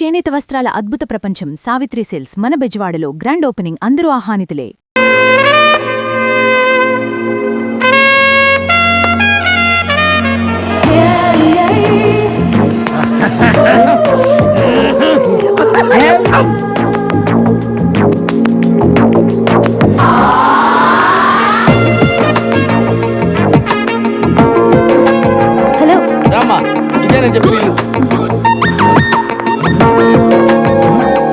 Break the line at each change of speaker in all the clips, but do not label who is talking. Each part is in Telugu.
చేనేత వస్త్రాల అద్భుత ప్రపంచం సావిత్రి సిల్క్స్ మన బెజవాడలో గ్రాండ్ ఓపెనింగ్ అందరూ ఆహ్వానితులే.
హలో
రామ్మా, ఇదేనని చెప్పి వీళ్ళు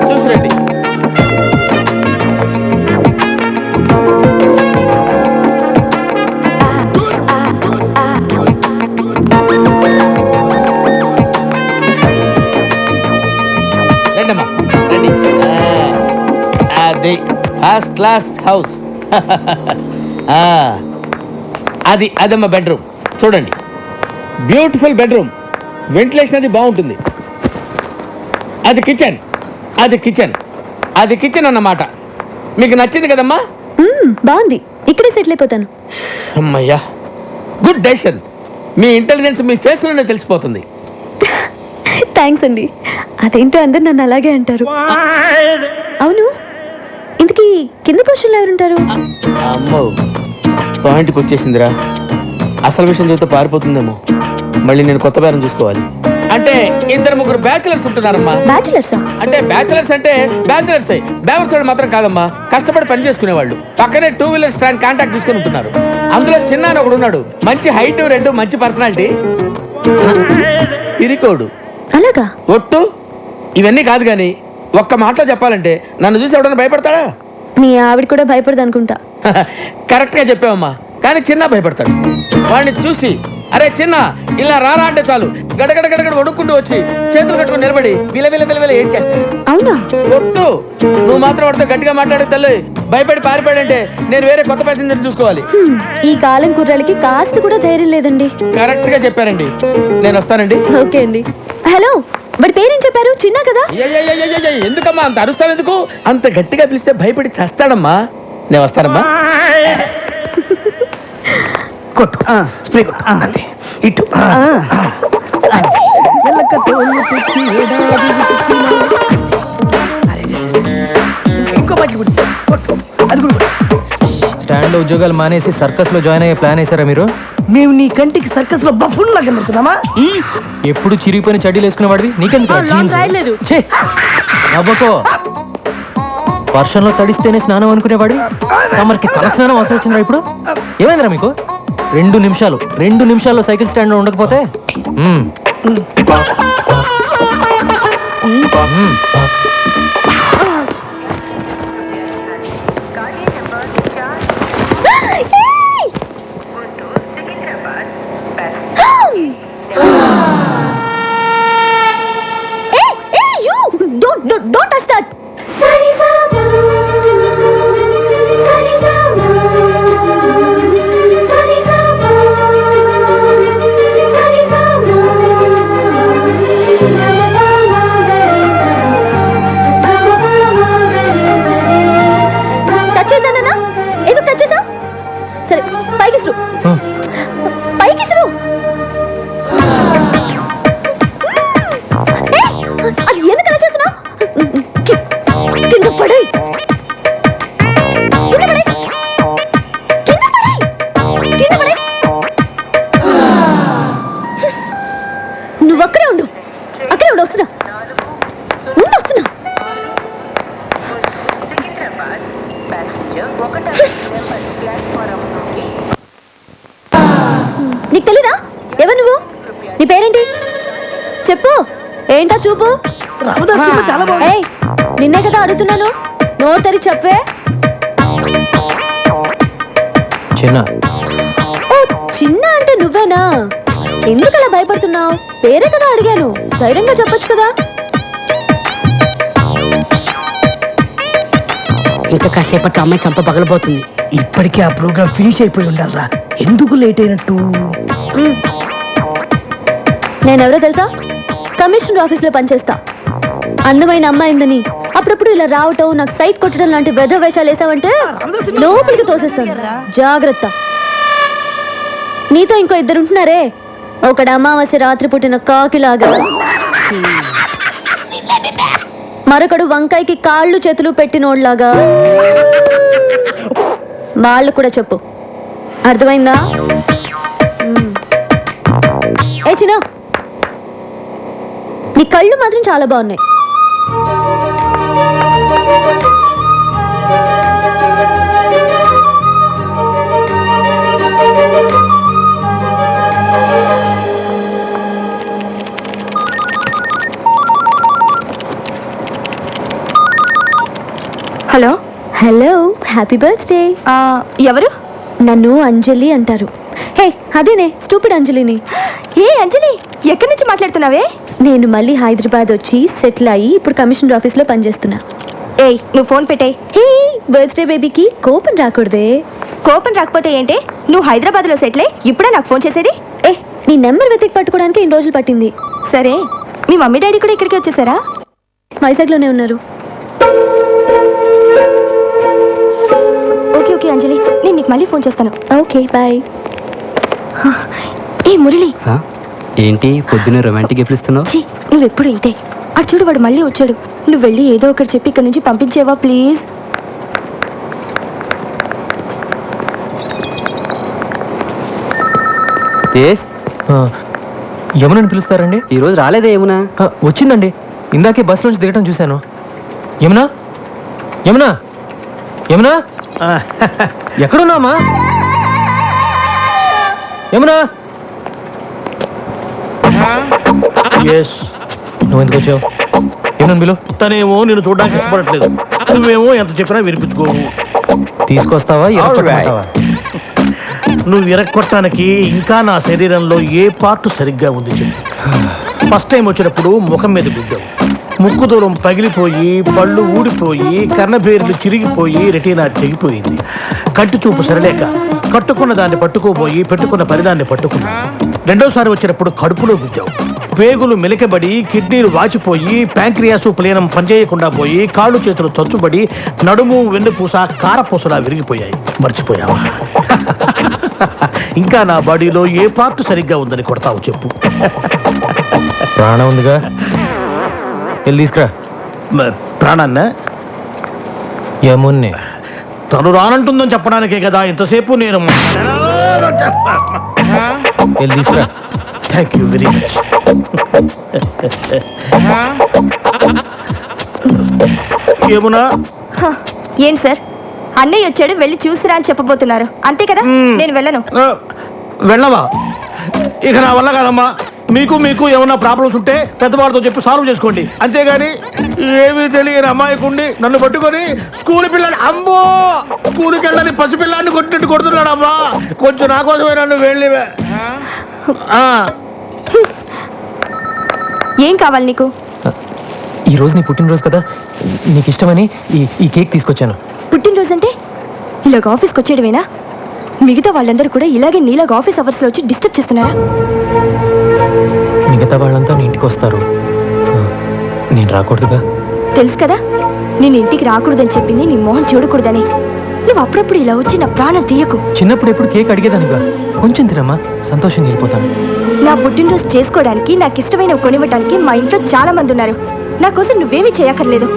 చూసిరండి. రండమ్మా, రండి. అది ఫస్ట్ క్లాస్ హౌస్. అదమ్మా బెడ్రూమ్. చూడండి, బ్యూటిఫుల్ బెడ్రూమ్. వెంటిలేషన్ అది బాగుంటుంది. అది కిచెన్ అన్నమాట. మీకు నచ్చింది కదమ్మా?
బాగుంది, ఇక్కడే సెటిల్ అయిపోతాను.
అమ్మయ్యా, గుడ్ డెసిషన్. మీ ఇంటెలిజెన్స్ మీ ఫేస్లోనే తెలిసిపోతుంది.
థ్యాంక్స్ అండి. అదేంటో అందరు నన్ను అలాగే అంటారు. అవును, ఇంతకీ కింద పోస్టుల్లో ఎవరుంటారు?
అమ్మో, పాయింట్కి వచ్చేసిందిరా. అసలు విషయం చెబితే పారిపోతుందేమో. మళ్ళీ నేను కొత్త బేరం చూసుకోవాలి. అంటే 2-3 బ్యాచులర్స్ ఉంటున్నారమ్మా.
బ్యాచులర్సా?
అంటే బ్యాచులర్స్ బ్యావర్స్ మాత్రం కాదమ్మా, కష్టపడి పని చేసుకునేవాళ్ళు. పక్కనే 2 వీలర్ స్టాండ్ కాంటాక్ట్ తీసుకుని ఉంటున్నారు. అందులో చిన్న ఒకడు ఉన్నాడు, మంచి హైట్, 2 మంచి పర్సనాలిటీ, ఇరికోడు.
అలాగా?
ఒట్టు. ఇవన్నీ కాదు కానీ ఒక్క మాటలో చెప్పాలంటే నన్ను చూసి ఎవడన్నా భయపడతాడా?
మీ ఆవిడ కూడా భయపడదు అనుకుంటా.
కరెక్ట్ గా చెప్పావమ్మా. కానీ చిన్న భయపడతాడు. వాడిని చూసి అరే చిన్న ఇలా రారా అంటే చాలు గడగడ గడగడ వణుక్కుంటూ వచ్చి చేతులు కట్టుకుని నిలబడి విల ఏం చేస్తాడు.
అవునా?
ఒట్టు. నువ్వు మాత్రం వాడితో గట్టిగా మాట్లాడే తల్లి భయపడి పారిపోయాడంటే నేను వేరే కొత్త ప్యాసింజర్ చూసుకోవాలి.
ఈ కాలం కుర్రాలకి కాస్త కూడా ధైర్యం లేదండి.
కరెక్ట్ గా చెప్పారండి. నేను వస్తానండి.
ఓకే అండి. హలో, వాడి పేరేం చెప్పారు? చిన్న కదా?
ఎందుకమ్మా అంత అరుస్తావు? ఎందుకు అంత గట్టిగా పిలిస్తే భయపడి చస్తాడమ్మా. నేను వస్తానమ్మా.
కొట్టు, స్ప్రే కొట్టు, అంతే. ఇటు ఇంకో బట్టి కొట్టు, అది కూడా
స్టాండ్ లో ఉద్యోగాలు మానేసి సర్కస్ లో జాయిన్ అయ్యే ప్లాన్ వేసారా మీరు?
మేము నీ కంటికి సర్కస్ లో బఫూన్ లాగా కనబడుతున్నామా?
ఎప్పుడు చిరిగిపోయిన చడ్డీలు వేసుకునే వాడివి నీకెందుకు నవ్వకో. వర్షంలో తడిస్తేనే స్నానం అనుకునేవాడివి. తమరికి తల స్నానం అవసరం వచ్చిందా ఇప్పుడు? ఏమైందిరా మీకు? 2 నిమిషాల్లో సైకిల్ స్టాండ్ లో ఉండకపోతే
Don't touch that. సరే, పైకి అది ఎందుకు అలా చేస్తున్నావు? కింద పడే నువ్వు అక్కడే ఉండు. వస్తున్నా. నీకు తెలీదా? ఎవరు నువ్వు? నీ పేరేంటి చెప్పు. ఏంటా చూపు?
చాలా బాగుంది.
ఏయ్, నిన్నే కదా అడుగుతున్నాను, నోరు తెరి చెప్పే.
చిన్న.
ఓ, చిన్న అంటే నువ్వేనా? ఎందుకలా భయపడుతున్నావు? పేరే కదా అడిగాను, ధైర్యంగా చెప్పొచ్చు కదా.
ఇంకా కాసేపట్లో అమ్మాయి చంప పగలబోతుంది. ఇప్పటికే ఆ ప్రోగ్రామ్ ఫినిష్ అయిపోయి ఉండాలరా. ఎందుకు లేట్ అయినట్టు?
నేనెవరో తెలుసా? కమిషనర్ ఆఫీస్ లో పనిచేస్తా. అందమైన అమ్మాయిందని అప్పుడప్పుడు ఇలా రావటం, నాకు సైట్ కొట్టడం లాంటి వెధ వేషాలు వేసావంటే లోపలికి తోసేస్తాను. జాగ్రత్త. నీతో ఇంకో 2 ఉంటున్నారే, ఒకడు అమావాస్య రాత్రి పుట్టిన కాకిలాగా. మరొకడు వంకాయకి కాళ్ళు చేతులు పెట్టినోడ్లాగా. వాళ్ళు కూడా చెప్పు, అర్థమైందా? ఏ చిన్న, నీ కళ్ళు మాత్రం చాలా బాగున్నాయి.
Hello
hello, happy birthday.
ఎవరు?
నన్ను అంజలి అంటారు. హే, అదేనే స్టూపిడ్ అంజలిని.
ఏ అంజలి, ఎక్కడి నుంచి మాట్లాడుతున్నావే?
నేను మళ్ళీ హైదరాబాద్ వచ్చి సెటిల్ అయ్యి ఇప్పుడు కమిషనర్ ఆఫీస్లో పనిచేస్తున్నా.
ఏయ్, నువ్వు ఫోన్ పెట్టే.
హే, బర్త్డే బేబీకి కోపం రాకూడదే.
కోపం రాకపోతే ఏంటి? నువ్వు హైదరాబాద్లో సెటిల్ అయ్యి ఇప్పుడే నాకు ఫోన్ చేసేది?
ఏ, నీ నెంబర్ వెతికి పట్టుకోవడానికి ఇన్ని రోజులు పట్టింది.
సరే, మీ మమ్మీ డాడీ కూడా ఇక్కడికి వచ్చేసారా?
వైజాగ్లోనే ఉన్నారు.
ఓకే ఓకే అంజలి, నేను నీకు మళ్ళీ ఫోన్ చేస్తాను.
Okay, bye.
ఏ మురళి,
ఏంటి పొద్దున్న రొమాంటిక్ గిఫ్ట్లు ఇస్తున్నావు?
ఛీ, నువ్వెప్పుడు ఇంతే. అటు చూడు, వాడు మళ్ళీ వచ్చాడు. నువ్వు వెళ్ళి ఏదో ఒకటి చెప్పి ఇక్కడ నుంచి పంపించేవా ప్లీజ్?
యమునని పిలుస్తారండి?
ఈరోజు రాలేదే ఏమునా?
వచ్చిందండి, ఇందాకే బస్ నుంచి దిగటం చూశాను. యమునా, యమునా, యమునా, ఎక్కడున్నామా? యమునా, నువ్వు ఎందుకు వచ్చావు? ఏమన్నా బిలు?
తనేమో నేను చూడడానికి ఇష్టపడట్లేదు, నువ్వేమో ఎంత చెప్పినా వినిపించుకోవు.
తీసుకొస్తావా? ఎరగొట్టమంటావా?
నువ్వు విరక్కొట్టడానికి ఇంకా నా శరీరంలో ఏ పార్ట్ సరిగ్గా ఉంది చెప్పు. ఫస్ట్ టైం వచ్చినప్పుడు ముఖం మీద గుద్దావు, ముక్కు దూరం పగిలిపోయి పళ్ళు ఊడిపోయి కర్ణభేరులు చిరిగిపోయి రెటీనా తెగిపోయింది. కంటి చూపు సరలేక కట్టుకున్న దాన్ని పట్టుకోబోయి పెట్టుకున్న పరిదాన్ని పట్టుకున్నా. రెండోసారి వచ్చినప్పుడు కడుపులో గుద్దావు, పేగులు మెలికబడి కిడ్నీలు వాచిపోయి ప్యాంక్రియాసు ప్లేనం పనిచేయకుండా పోయి కాళ్ళు చేతులు చచ్చుబడి నడుము వెన్నుపూస కారపూసలా విరిగిపోయాయి. మర్చిపోయావా? ఇంకా నా బాడీలో ఏ పార్ట్ సరిగ్గా ఉందని కొడతావు చెప్పు.
ప్రాణం ఉందిగా, వెళ్ళి తీసుకురా.
ప్రాణాన్న
యమున్ని
తను రానంటుందని చెప్పడానికే కదా ఇంతసేపు నేను.
వెళ్ళి తీసుకురా.
Thank you very much. ఏమునా?
ఏంటి సార్, అన్నయ్య వచ్చాడు, వెళ్ళి చూసిరా అని చెప్పబోతున్నారు, అంతే కదా? నేను వెళ్ళను.
వెళ్ళవా? ఇక నా వల్ల కాదమ్మా. మీకు మీకు ఏమన్నా ప్రాబ్లమ్స్ ఉంటే పెద్దవాడితో చెప్పి సాల్వ్ చేసుకోండి, అంతేగాని ఏమీ తెలియని అమ్మాయికుండి నన్ను పట్టుకొని స్కూల్ పిల్లని, అమ్మో స్కూల్కి వెళ్ళని పసిపిల్లాన్ని కొట్టినట్టు కొడుతున్నాడు అమ్మా. కొంచెం నా కోసమే నన్ను వెళ్ళి.
ఏం కావాలి నీకు?
ఈ రోజు నీ పుట్టినరోజు కదా, నీకు ఇష్టమని ఈ కేక్ తీసుకొచ్చాను.
పుట్టినరోజు అంటే ఇలాగ ఆఫీస్కి వచ్చేయడమేనా? మిగతా వాళ్ళందరూ కూడా ఇలాగే నీలాగ ఆఫీస్ అవర్స్లో వచ్చి డిస్టర్బ్ చేస్తున్నారా?
మిగతా వాళ్ళంతా నీ ఇంటికి వస్తారు, నేను రాకూడదుగా?
తెలుసు కదా, నేను ఇంటికి రాకూడదని చెప్పింది నీ మొహం చూడకూడదని. నువ్వు అప్పుడప్పుడు ఇలా వచ్చి నా ప్రాణం తీయకు.
చిన్నప్పుడు ఎప్పుడు కేక్ అడిగేదానిగా, కొంచెం తినమ్మా, సంతోషంగా వెళ్ళిపోతాను.
నా పుట్టినరోజు చేసుకోవడానికి, నాకు ఇష్టమైనవి కొనివ్వడానికి మా ఇంట్లో చాలా మంది ఉన్నారు. నా కోసం నువ్వేమీ చేయక్కర్లేదు.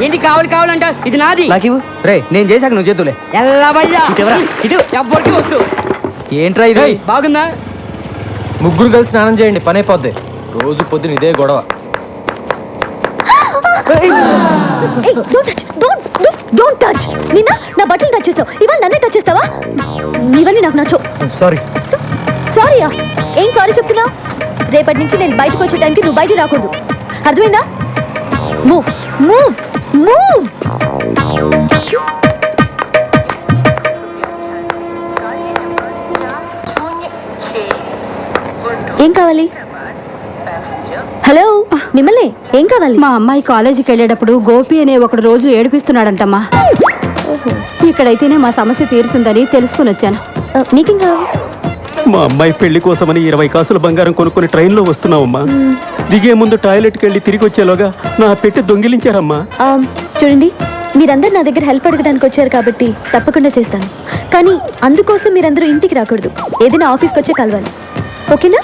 ఏంటి కావాలి కావాలంట? ఇది నాది.
నాకు రే, నేను చేశాక నువ్వు చేతులే.
ఎవ్వరికి వద్దు.
ఏంట్రా ఇది?
బాగుందా?
ముగ్గురు కలిసి స్నానం చేయండి, పని అయిపోద్ది. రోజు పొద్దున ఇదే గొడవ.
నిన్న నా బట్టలు టచ్ చేస్తావు, ఇవాళ నన్నే టచ్ చేస్తావా? ఇవన్నీ నాకు నచ్చవు.
సారీ.
సారీయా? ఏం సారీ చెప్తున్నావు? రేపటి నుంచి నేను బయటకు వచ్చే టైంకి నువ్వు బయటకు రాకూడదు, అర్థమైందా? Move move move. ఏం కావాలి? హలో, మిమ్మల్ని ఏం కావాలి?
మా అమ్మాయి కాలేజీకి వెళ్ళేటప్పుడు గోపి అనే ఒకడు రోజు ఏడిపిస్తున్నాడంటమ్మా. ఇక్కడైతేనే మా సమస్య తీరుతుందని తెలుసుకుని వచ్చాను.
నీకేం కావాలి?
మా అమ్మాయి పెళ్లి కోసమని 20 కాసుల బంగారం కొనుక్కొని ట్రైన్లో వస్తున్నావమ్మా. దిగే ముందు టాయిలెట్కి వెళ్ళి తిరిగి వచ్చేలోగా నా పెట్టి దొంగిలించారమ్మా.
చూడండి, మీరందరూ నా దగ్గర హెల్ప్ అడగడానికి వచ్చారు కాబట్టి తప్పకుండా చేస్తాను. కానీ అందుకోసం మీరందరూ ఇంటికి రాకూడదు, ఏదైనా ఆఫీస్కి వచ్చే కలవాలి. ఓకేనా?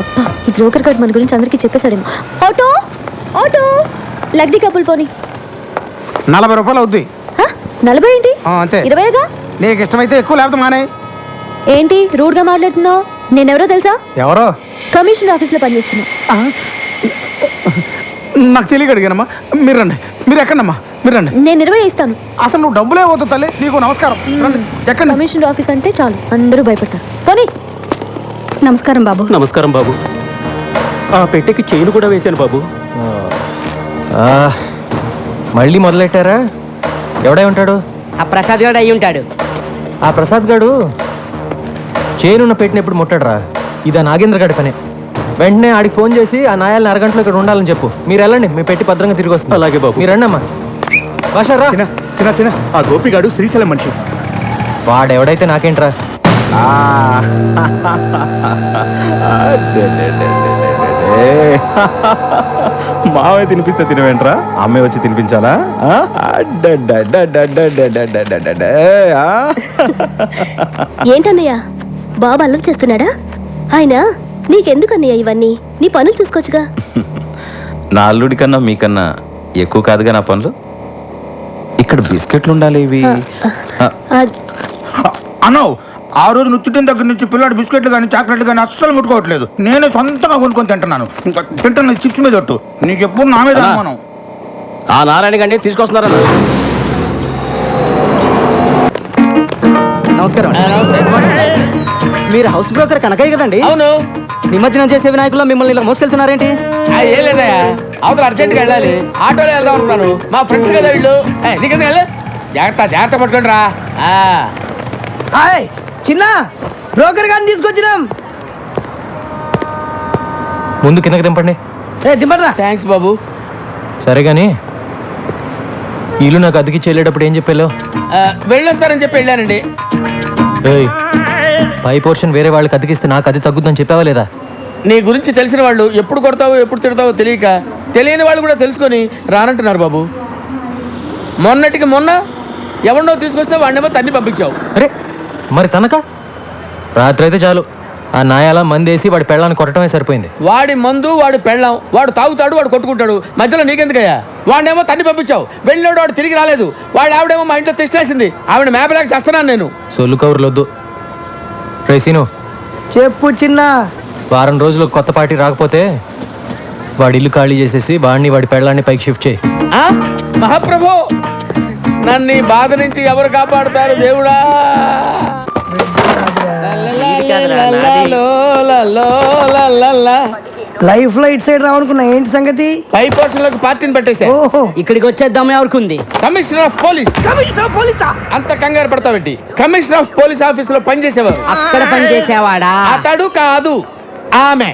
అబ్బా, ఈ బ్రోకర్ కార్డ్ మన గురించి అందరికీ చెప్పేశాడేమో. ఆటో ఆటో, లగ్డీ కప్పులు పోనీ.
40 రూపాయలు అవుద్ది.
40 ఏంటి?
అంతే.
20గా?
నీకు ఇష్టమైతే ఎక్కువ లేకపోతే మానే.
ఏంటి రూడ్గా మాట్లాడుతున్నావు? నేనెవరో తెలుసా?
ఎవరో?
కమిషనర్ ఆఫీస్లో పనిచేస్తున్నా.
నాకు తెలియక అడిగానమ్మా. మీరు రండి. మీరు ఎక్కడమ్మా? మీరు రండి.
నేను 20 ఇస్తాను.
అసలు నువ్వు డబ్బులే పోతావు తల్లి. నీకు నమస్కారం. రండి. ఎక్కడ?
కమిషనర్ ఆఫీస్ అంటే చాలు అందరూ భయపడతారు. పోనీ.
నమస్కారం బాబు.
నమస్కారం బాబు. ఆ పెట్టెకి చైన్ కూడా వేశాను బాబు.
మళ్ళీ మొదలెట్టారా? ఎవడై ఉంటాడు?
ఆ ప్రసాద్ గారు అయి ఉంటాడు.
ఆ ప్రసాద్ గాడు చేనున్న పెట్టిన ఎప్పుడు ముట్టాడురా. ఇదా నాగేంద్ర గాడి పనే. వెంటనే ఆడికి ఫోన్ చేసి ఆ నాయాలని అరగంటలో ఇక్కడ ఉండాలని చెప్పు. మీరు వెళ్ళండి, మీ పెట్టి భద్రంగా తిరిగి వస్తుంది.
అలాగే బాబు.
మీరు రండి అమ్మా. బాషారా,
చిన్న ఆ గోపిగాడు శ్రీశైలం మనిషి.
వాడెవడైతే నాకేంట్రా.
మావే తినిపిస్తే తినవేంట్రా? అమ్మాయి వచ్చి తినిపించాలా?
ఏంటన్నయ్య, బాబు అల్లరి చేస్తున్నాడా? ఆయన నీకెందుకన్నయ్య ఇవన్నీ? నీ పనులు చూసుకోవచ్చుగా.
నా అల్లుడి కన్నా మీకన్నా ఎక్కువ కాదుగా నా పనులు. ఇక్కడ బిస్కెట్లు ఉండాలి ఇవి.
అన్నో, ఆ రోజు నుచ్చుటిన దగ్గర నుంచి పిల్లాడు బిస్కెట్లు కానీ చాక్లెట్లు కానీ అస్సలు ముట్టుకోవట్లేదు. నేనే సొంతంగా కొనుక్కొని తింటున్నాను. ఇంకా తింటున్న చిప్స్ మీద ఒట్టు. నీకు ఎప్పుడు నా మీద అనుమానం.
ఆ నారాయణ గండి తీసుకొస్తున్నారా?
నమస్కారం. మీరు హౌస్ బ్రోకర్ కనకయ్య కదండి?
అవును.
నిమజ్జనం చేసే వినాయకుల్లో మిమ్మల్ని ఇలా మోసుకెళ్తున్నారేంటి?
ఏం లేదయ్యా, అవతల అర్జెంట్గా వెళ్ళాలి. ఆటోలో వెళ్దాం అనుకున్నాను. మా ఫ్రెండ్స్ కదా వీళ్ళు. నీకెందుకు వెళ్ళు? జాగ్రత్త పట్టుకోండి రా.
హాయ్ చిన్న, బ్రోకర్ గారిని తీసుకొచ్చినాం.
ముందు కిందకి దింపండి.
దింపరా.
థ్యాంక్స్ బాబు.
సరే కానీ ఇల్లు నాకు అద్దెకి వెళ్ళేటప్పుడు ఏం చెప్పాలో?
వెళ్ళొస్తారని చెప్పి వెళ్ళానండి.
ఏయ్, పై పోర్షన్ వేరే వాళ్ళకి అతికిస్తే నాకు అది తగ్గుద్దని చెప్పావా లేదా?
నీ గురించి తెలిసిన వాళ్ళు ఎప్పుడు కొడతావో ఎప్పుడు తిడతావో తెలియక తెలియని వాళ్ళు కూడా తెలుసుకొని రానంటున్నారు బాబు. మొన్నటికి మొన్న ఎవరినో తీసుకొస్తే వాడినేమో తన్ని పంపించావు.
అరే మరి తనక రాత్రి అయితే చాలు ఆ నాయాల మందేసి వాడి పెళ్ళాన్ని కొట్టడమే సరిపోయింది.
వాడి మందు, వాడు పెళ్ళాం, వాడు తాగుతాడు, వాడు కొట్టుకుంటాడు. మధ్యలో నీకెందుకయ్యా? వాడినేమో తన్ని పంపించావు. వెళ్ళినాడు, వాడు తిరిగి రాలేదు. వాడు ఆవిడేమో మా ఇంట్లో తెచ్చేసింది. ఆవిడ మేపలేక చేస్తున్నాను నేను.
సొల్లు కౌరులొద్దు. రేసీను
చెప్పు చిన్న.
వారం రోజులు కొత్త పార్టీ రాకపోతే వాడి ఇల్లు ఖాళీ చేసేసి వాడిని వాడి పెళ్ళాన్ని పైకి షిఫ్ట్ చేయి.
మహాప్రభు, నన్ను ఈ బాధ నుంచి ఎవరు కాపాడుతారు దేవుడా?
లైఫ్ లో ఇటు సైడ్ రావనుకున్నా, ఏంటి సంగతి?
పై పోర్షన్లకు పార్టీని పెట్టేశా.
ఓహో,
ఇక్కడికి వచ్చేద్దాం ఎవరికి?
Commissioner of police.
పోలీసా?
అంత కంగారు పడతావేంటి? కమిషనర్ ఆఫ్ పోలీస్ ఆఫీస్ లో పనిచేసేవారు.
అక్కడ పని చేసేవాడా?
అతడు కాదు, ఆమె.